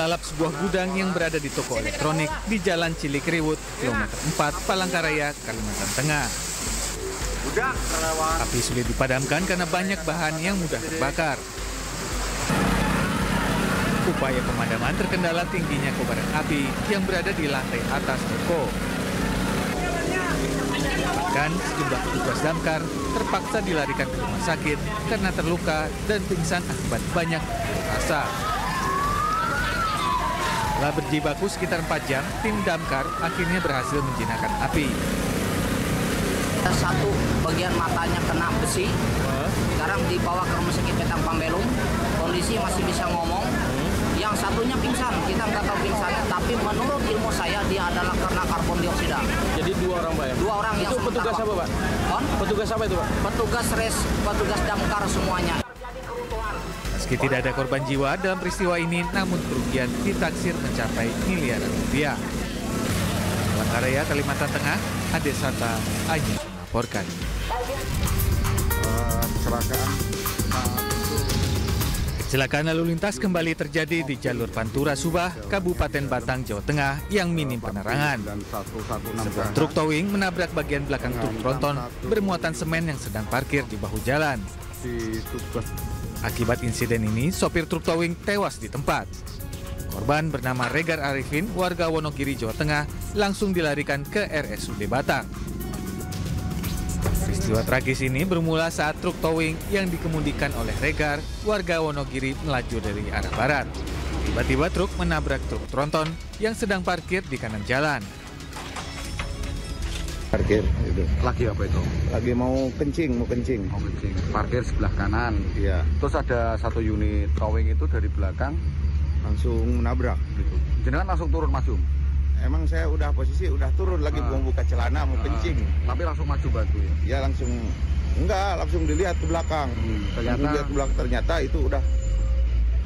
melalap sebuah gudang yang berada di toko elektronik di Jalan Cilikriwut, kilometer 4, Palangkaraya, Kalimantan Tengah. Api sulit dipadamkan karena banyak bahan yang mudah terbakar. Upaya pemadaman terkendala tingginya kobaran api yang berada di lantai atas toko. Bahkan sejumlah petugas damkar terpaksa dilarikan ke rumah sakit karena terluka dan pingsan akibat banyak asap. Setelah berjibaku sekitar 4 jam, tim damkar akhirnya berhasil menjinakkan api. Satu bagian matanya kena besi, sekarang dibawa ke rumah sakit Petang Pambelum, kondisi masih bisa ngomong. Yang satunya pingsan, kita nggak tahu pingsannya, tapi menurut ilmu saya dia adalah karena karbon dioksida. Jadi 2 orang, Pak ya? 2 orang yang itu petugas apa, Pak? Petugas apa itu, Pak? Petugas damkar semuanya. Meski tidak ada korban jiwa dalam peristiwa ini, namun kerugian ditaksir mencapai miliaran rupiah. Palangkaraya, Kalimantan Tengah, Ade Sata, Anyus melaporkan. Kecelakaan lalu lintas kembali terjadi di jalur Pantura Subah, Kabupaten Batang, Jawa Tengah yang minim penerangan. Sebuah truk towing menabrak bagian belakang truk tronton bermuatan semen yang sedang parkir di bahu jalan. Akibat insiden ini, sopir truk towing tewas di tempat. Korban bernama Regar Arifin, warga Wonogiri, Jawa Tengah, langsung dilarikan ke RSUD Batang. Peristiwa tragis ini bermula saat truk towing yang dikemudikan oleh Regar, warga Wonogiri, melaju dari arah barat. Tiba-tiba truk menabrak truk tronton yang sedang parkir di kanan jalan. Parkir itu. Lagi apa itu? Lagi mau kencing. Parkir sebelah kanan. Iya. Terus ada satu unit towing itu dari belakang Langsung menabrak gitu. Jenengan langsung turun maju. Emang saya udah posisi udah turun lagi mau buka celana mau kencing. Tapi langsung maju bantu ya? Ya langsung dilihat ke belakang. Ternyata itu udah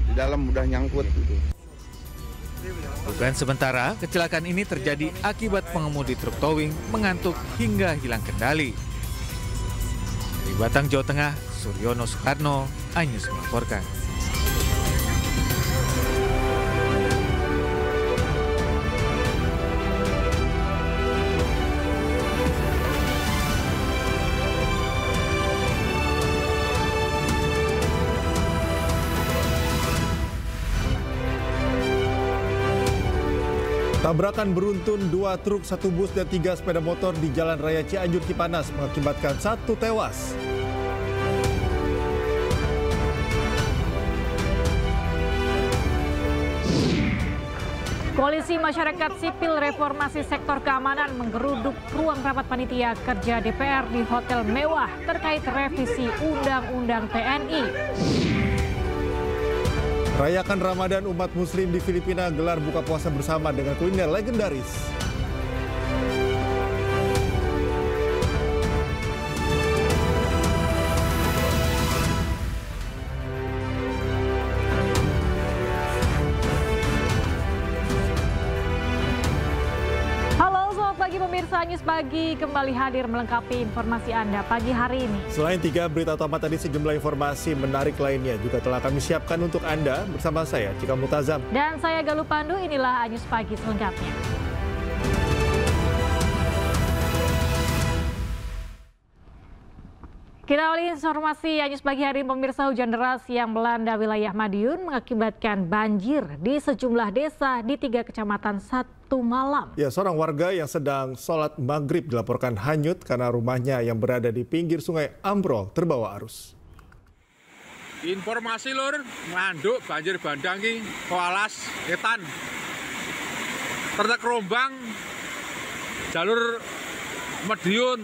di dalam udah nyangkut gitu. Dugaan sementara, kecelakaan ini terjadi akibat pengemudi truk towing mengantuk hingga hilang kendali. Di Batang, Jawa Tengah, Suryono Soekarno, Anyus melaporkan. Tabrakan beruntun 2 truk, 1 bus, dan 3 sepeda motor di Jalan Raya Cianjur Cipanas mengakibatkan 1 tewas. Koalisi Masyarakat Sipil Reformasi Sektor Keamanan menggeruduk ruang rapat panitia kerja DPR di hotel mewah terkait revisi Undang-Undang TNI. Rayakan Ramadan umat Muslim di Filipina gelar buka puasa bersama dengan kuliner legendaris. Pemirsa News Pagi kembali hadir melengkapi informasi Anda pagi hari ini. Selain 3 berita utama tadi, sejumlah informasi menarik lainnya juga telah kami siapkan untuk Anda bersama saya, Cika Mutazam. Dan saya Galuh Pandu, inilah News Pagi selengkapnya. Kita awali informasi News Pagi hari ini, pemirsa. Hujan deras yang melanda wilayah Madiun mengakibatkan banjir di sejumlah desa di 3 kecamatan satu malam. Ya, seorang warga yang sedang sholat maghrib dilaporkan hanyut karena rumahnya yang berada di pinggir sungai ambrol terbawa arus. Informasi lur, nganduk banjir bandang ki Koalas Etan. Tertek Rombang jalur Madiun.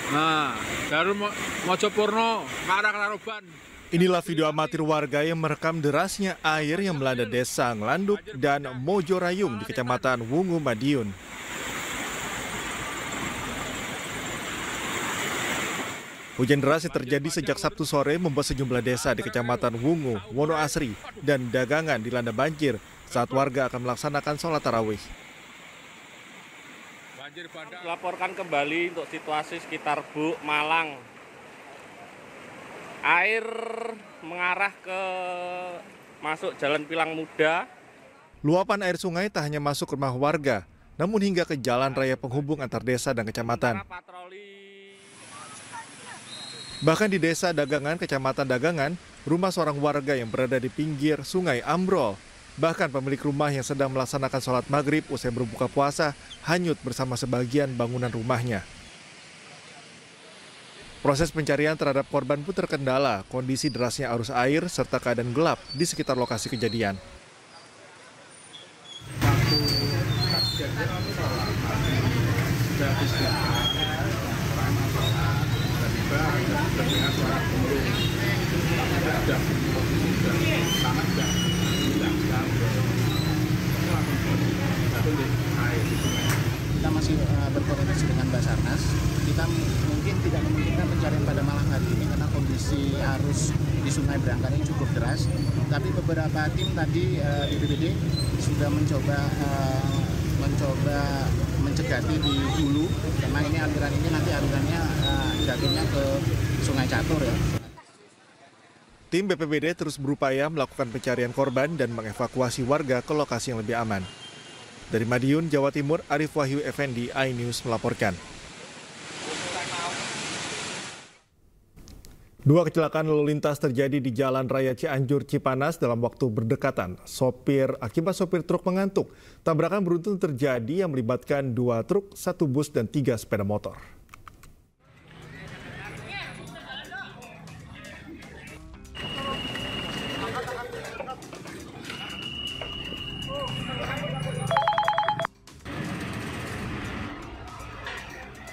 Nah, jalur Mojopurno ke arah Kararoban. Inilah video amatir warga yang merekam derasnya air yang melanda desa Nglanduk dan Mojorayung di Kecamatan Wungu, Madiun. Hujan deras yang terjadi sejak Sabtu sore membuat sejumlah desa di Kecamatan Wungu, Wonoasri, dan Dagangan dilanda banjir saat warga akan melaksanakan sholat tarawih. Laporkan kembali untuk situasi sekitar Buk, Malang. Air mengarah ke masuk Jalan Pilang Muda. Luapan air sungai tak hanya masuk ke rumah warga, namun hingga ke jalan raya penghubung antar desa dan kecamatan. Bahkan di desa Dagangan, kecamatan Dagangan, rumah seorang warga yang berada di pinggir sungai ambrol. Bahkan pemilik rumah yang sedang melaksanakan sholat maghrib usai berbuka puasa hanyut bersama sebagian bangunan rumahnya. Proses pencarian terhadap korban pun terkendala kondisi derasnya arus air serta keadaan gelap di sekitar lokasi kejadian. Kita masih berkoordinasi dengan Basarnas. Kita mungkin tidak memungkinkan pencarian pada malam hari ini karena kondisi arus di Sungai Berangkan ini cukup deras. Tapi beberapa tim tadi di BPBD sudah mencoba mencegati di hulu, karena ini aliran ini nanti alirannya jatuhnya ke Sungai Catur ya. Tim BPBD terus berupaya melakukan pencarian korban dan mengevakuasi warga ke lokasi yang lebih aman. Dari Madiun, Jawa Timur, Arif Wahyu Effendi, iNews melaporkan. Dua kecelakaan lalu lintas terjadi di Jalan Raya Cianjur Cipanas dalam waktu berdekatan. Akibat sopir truk mengantuk. Tabrakan beruntun terjadi yang melibatkan 2 truk, 1 bus, dan 3 sepeda motor.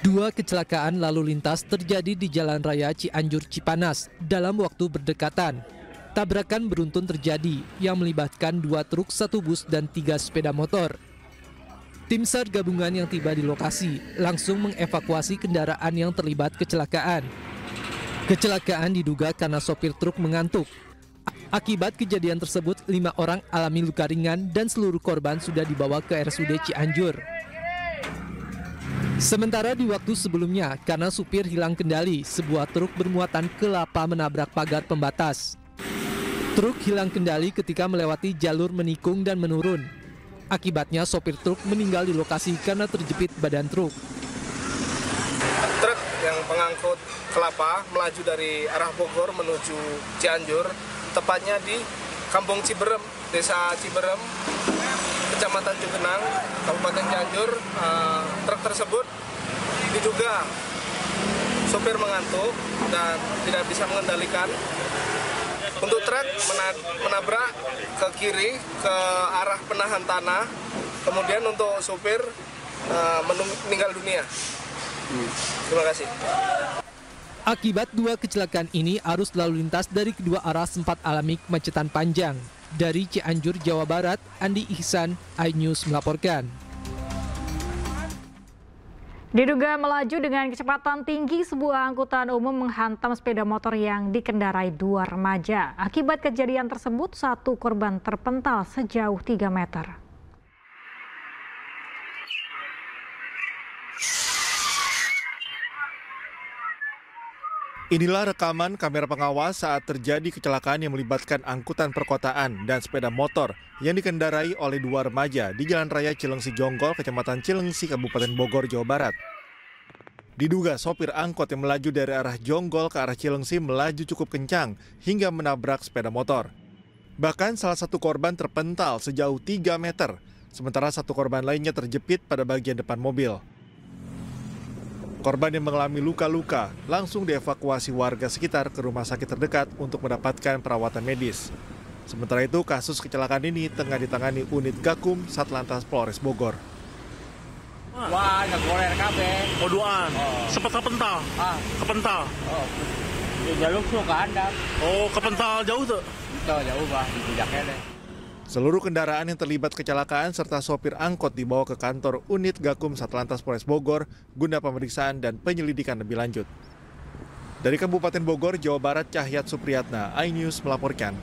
Dua kecelakaan lalu lintas terjadi di Jalan Raya Cianjur Cipanas dalam waktu berdekatan. Tabrakan beruntun terjadi yang melibatkan 2 truk, 1 bus, dan 3 sepeda motor. Tim SAR gabungan yang tiba di lokasi langsung mengevakuasi kendaraan yang terlibat kecelakaan. Kecelakaan diduga karena sopir truk mengantuk. Akibat kejadian tersebut, 5 orang alami luka ringan dan seluruh korban sudah dibawa ke RSUD Cianjur. Sementara di waktu sebelumnya, karena supir hilang kendali, sebuah truk bermuatan kelapa menabrak pagar pembatas. Truk hilang kendali ketika melewati jalur menikung dan menurun. Akibatnya sopir truk meninggal di lokasi karena terjepit badan truk. Truk yang pengangkut kelapa melaju dari arah Bogor menuju Cianjur, tepatnya di Kampung Ciberem, Desa Ciberem, Kecamatan Cugenang, Kabupaten Cianjur. Truk tersebut diduga sopir mengantuk dan tidak bisa mengendalikan. Untuk truk menabrak ke kiri ke arah penahan tanah, kemudian untuk sopir meninggal dunia. Terima kasih. Akibat 2 kecelakaan ini, arus lalu lintas dari kedua arah sempat alami kemacetan panjang. Dari Cianjur, Jawa Barat, Andi Ihsan, iNews melaporkan. Diduga melaju dengan kecepatan tinggi, sebuah angkutan umum menghantam sepeda motor yang dikendarai 2 remaja. Akibat kejadian tersebut, 1 korban terpental sejauh 3 meter. Inilah rekaman kamera pengawas saat terjadi kecelakaan yang melibatkan angkutan perkotaan dan sepeda motor yang dikendarai oleh 2 remaja di Jalan Raya Cilengsi Jonggol, Kecamatan Cilengsi, Kabupaten Bogor, Jawa Barat. Diduga sopir angkot yang melaju dari arah Jonggol ke arah Cilengsi melaju cukup kencang hingga menabrak sepeda motor. Bahkan salah satu korban terpental sejauh 3 meter, sementara 1 korban lainnya terjepit pada bagian depan mobil. Korban yang mengalami luka-luka langsung dievakuasi warga sekitar ke rumah sakit terdekat untuk mendapatkan perawatan medis. Sementara itu, kasus kecelakaan ini tengah ditangani unit Gakum Satlantas Polres Bogor. Wah, goler kabeh. Koduan. Sempat kepental. Kepental. Oh. Di jalur tuh ke Anda. Oh, kepental jauh tuh. Jauh, Pak. Di Jakele. Seluruh kendaraan yang terlibat kecelakaan serta sopir angkot dibawa ke kantor unit Gakum Satlantas Polres Bogor guna pemeriksaan dan penyelidikan lebih lanjut. Dari Kabupaten Bogor, Jawa Barat, Cahyat Supriyatna, iNews melaporkan.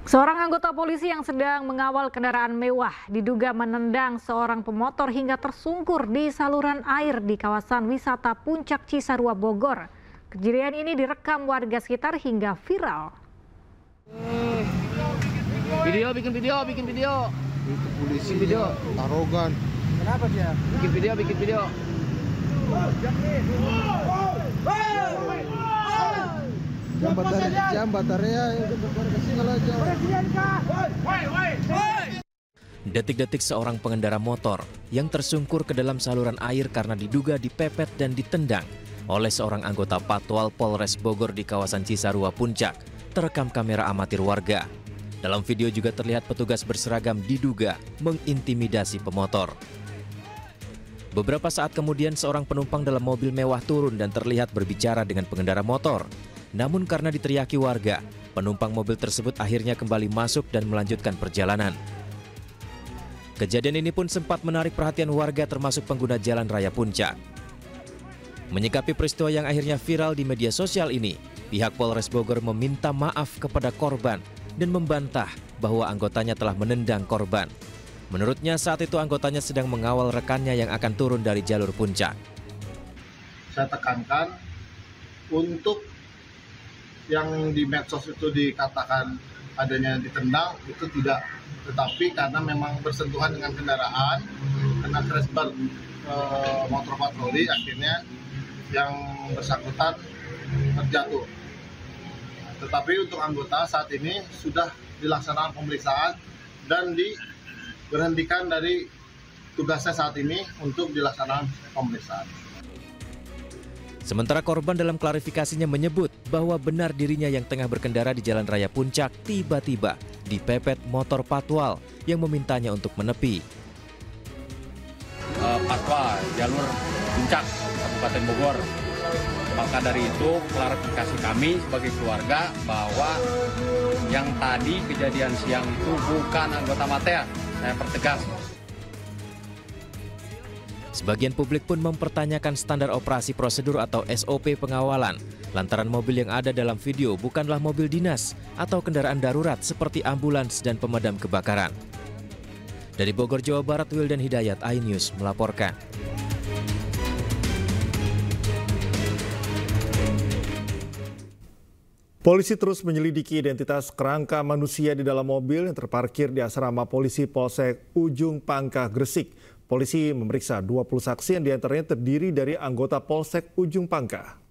Seorang anggota polisi yang sedang mengawal kendaraan mewah diduga menendang seorang pemotor hingga tersungkur di saluran air di kawasan wisata Puncak Cisarua Bogor. Kejadian ini direkam warga sekitar hingga viral. Bikin video. Itu polisi Bikin video. arogan. Kenapa dia? Bikin video. Detik-detik seorang pengendara motor yang tersungkur ke dalam saluran air karena diduga dipepet dan ditendang oleh seorang anggota Patwal Polres Bogor di kawasan Cisarua Puncak terekam kamera amatir warga. Dalam video juga terlihat petugas berseragam diduga mengintimidasi pemotor. Beberapa saat kemudian seorang penumpang dalam mobil mewah turun dan terlihat berbicara dengan pengendara motor. Namun karena diteriaki warga, penumpang mobil tersebut akhirnya kembali masuk dan melanjutkan perjalanan. Kejadian ini pun sempat menarik perhatian warga termasuk pengguna Jalan Raya Puncak. Menyikapi peristiwa yang akhirnya viral di media sosial ini, pihak Polres Bogor meminta maaf kepada korban dan membantah bahwa anggotanya telah menendang korban. Menurutnya saat itu anggotanya sedang mengawal rekannya yang akan turun dari jalur puncak. Saya tekankan untuk yang di medsos itu dikatakan adanya ditendang itu tidak, tetapi karena memang bersentuhan dengan kendaraan, kena crash motor patroli, akhirnya yang bersangkutan terjatuh. Tetapi untuk anggota saat ini sudah dilaksanakan pemeriksaan dan diberhentikan dari tugasnya saat ini untuk dilaksanakan pemeriksaan. Sementara korban dalam klarifikasinya menyebut bahwa benar dirinya yang tengah berkendara di Jalan Raya Puncak tiba-tiba dipepet motor Patwal yang memintanya untuk menepi. Patwal, jalur Puncak, Kabupaten Bogor. Maka dari itu klarifikasi kami sebagai keluarga bahwa yang tadi kejadian siang itu bukan anggota Matea. Saya pertegas. Sebagian publik pun mempertanyakan standar operasi prosedur atau SOP pengawalan, lantaran mobil yang ada dalam video bukanlah mobil dinas atau kendaraan darurat seperti ambulans dan pemadam kebakaran. Dari Bogor, Jawa Barat, Wildan Hidayat, iNews melaporkan. Polisi terus menyelidiki identitas kerangka manusia di dalam mobil yang terparkir di asrama polisi Polsek Ujung Pangkah, Gresik. Polisi memeriksa 20 saksi yang diantaranya terdiri dari anggota Polsek Ujung Pangkah.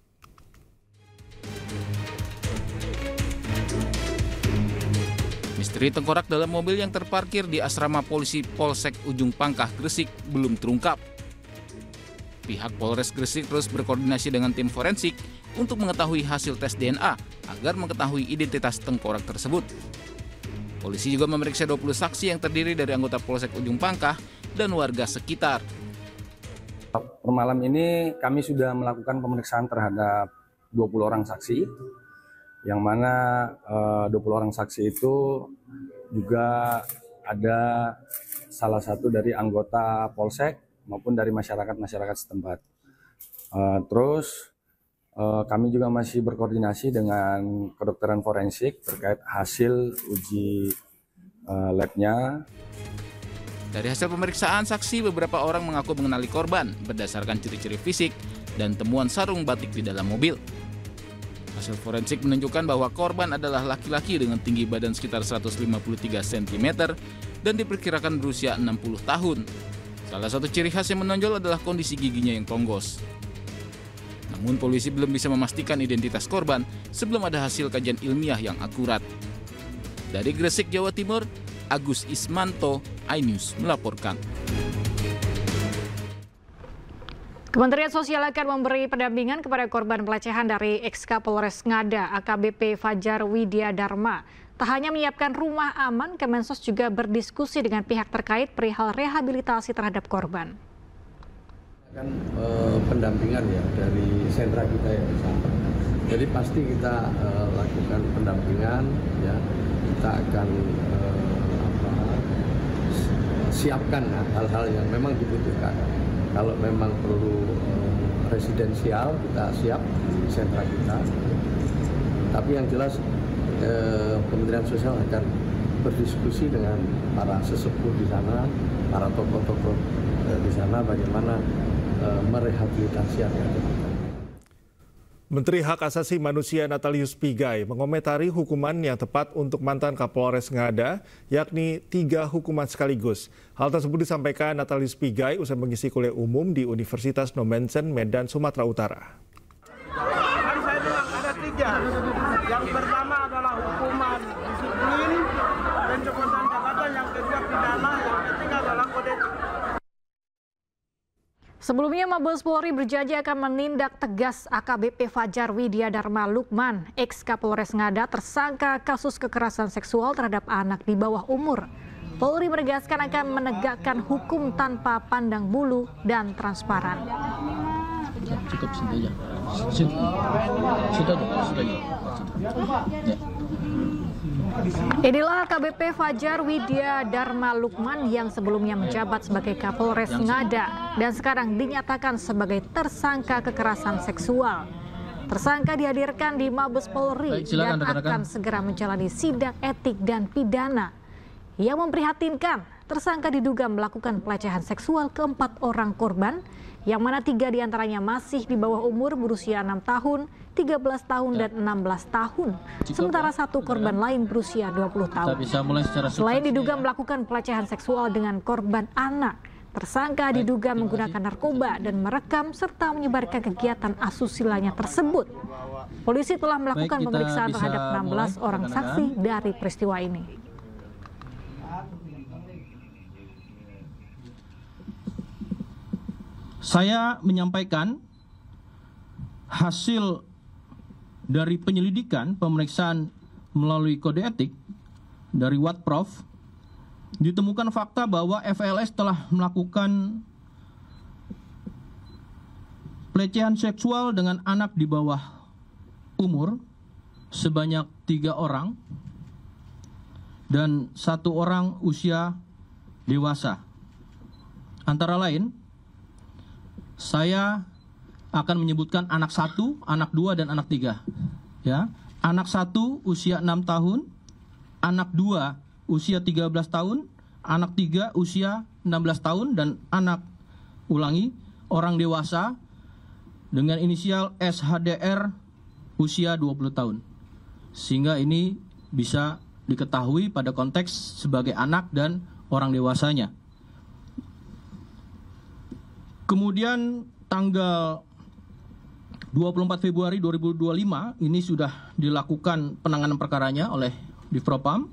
Misteri tengkorak dalam mobil yang terparkir di asrama polisi Polsek Ujung Pangkah, Gresik belum terungkap. Pihak Polres Gresik terus berkoordinasi dengan tim forensik untuk mengetahui hasil tes DNA agar mengetahui identitas tengkorak tersebut. Polisi juga memeriksa 20 saksi yang terdiri dari anggota Polsek Ujung Pangkah dan warga sekitar. Per malam ini kami sudah melakukan pemeriksaan terhadap 20 orang saksi, yang mana 20 orang saksi itu juga ada salah satu dari anggota Polsek maupun dari masyarakat setempat. Terus kami juga masih berkoordinasi dengan kedokteran forensik terkait hasil uji labnya. Dari hasil pemeriksaan saksi, beberapa orang mengaku mengenali korban berdasarkan ciri-ciri fisik dan temuan sarung batik di dalam mobil. Hasil forensik menunjukkan bahwa korban adalah laki-laki dengan tinggi badan sekitar 153 cm dan diperkirakan berusia 60 tahun. Salah satu ciri khas yang menonjol adalah kondisi giginya yang tonggos. Namun polisi belum bisa memastikan identitas korban sebelum ada hasil kajian ilmiah yang akurat. Dari Gresik, Jawa Timur, Agus Ismanto, iNews melaporkan. Kementerian Sosial akan memberi pendampingan kepada korban pelecehan dari ex-Kapolres Ngada AKBP Fajar Widya Dharma. Tak hanya menyiapkan rumah aman, Kemensos juga berdiskusi dengan pihak terkait perihal rehabilitasi terhadap korban. Pendampingan ya dari sentra kita yang di sana. Jadi pasti kita lakukan pendampingan ya. Kita akan siapkan hal-hal yang memang dibutuhkan. Kalau memang perlu residensial, kita siap di sentra kita. Tapi yang jelas Kementerian Sosial akan berdiskusi dengan para sesepuh di sana, para tokoh-tokoh di sana bagaimana merehabilitasi anak-anak. Menteri Hak Asasi Manusia Natalius Pigai mengomentari hukuman yang tepat untuk mantan Kapolres Ngada, yakni 3 hukuman sekaligus. Hal tersebut disampaikan Natalius Pigai usai mengisi kuliah umum di Universitas Nomensen, Medan, Sumatera Utara. Kan saya bilang ada 3. Yang pertama adalah hukuman disiplin, pencopotan jabatan, yang kedua pidana, yang ketiga adalah kode. Sebelumnya, Mabes Polri berjanji akan menindak tegas AKBP Fajar Widya Dharma Lukman, ex-Kapolres Ngada, tersangka kasus kekerasan seksual terhadap anak di bawah umur. Polri menegaskan akan menegakkan hukum tanpa pandang bulu dan transparan. Cukup saja. Sudah. Ya. Inilah AKBP Fajar Widya Dharma Lukman yang sebelumnya menjabat sebagai Kapolres Ngada dan sekarang dinyatakan sebagai tersangka kekerasan seksual. Tersangka dihadirkan di Mabes Polri dan akan segera menjalani sidang etik dan pidana. Yang memprihatinkan, tersangka diduga melakukan pelecehan seksual ke 4 orang korban, yang mana 3 diantaranya masih di bawah umur berusia 6 tahun, 13 tahun, dan 16 tahun. Sementara 1 korban lain berusia 20 tahun. Selain diduga melakukan pelecehan seksual dengan korban anak, tersangka diduga menggunakan narkoba dan merekam serta menyebarkan kegiatan asusilanya tersebut. Polisi telah melakukan pemeriksaan terhadap 16 orang saksi dari peristiwa ini. Saya menyampaikan hasil dari penyelidikan pemeriksaan melalui kode etik dari Watprof, ditemukan fakta bahwa FLS telah melakukan pelecehan seksual dengan anak di bawah umur sebanyak 3 orang dan 1 orang usia dewasa. Antara lain, saya akan menyebutkan anak 1, anak 2, dan anak 3. Ya, anak 1 usia 6 tahun, anak 2 usia 13 tahun, anak 3 usia 16 tahun, dan anak, orang dewasa dengan inisial SHDR usia 20 tahun. Sehingga ini bisa diketahui pada konteks sebagai anak dan orang dewasanya. Kemudian tanggal 24 Februari 2025 ini sudah dilakukan penanganan perkaranya oleh Divpropam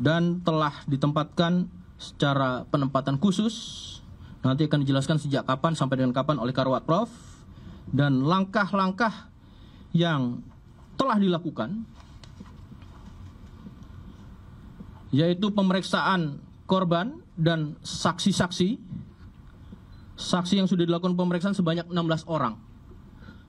dan telah ditempatkan secara penempatan khusus. Nanti akan dijelaskan sejak kapan sampai dengan kapan oleh Karwatprof dan langkah-langkah yang telah dilakukan, yaitu pemeriksaan korban dan saksi-saksi. Saksi yang sudah dilakukan pemeriksaan sebanyak 16 orang.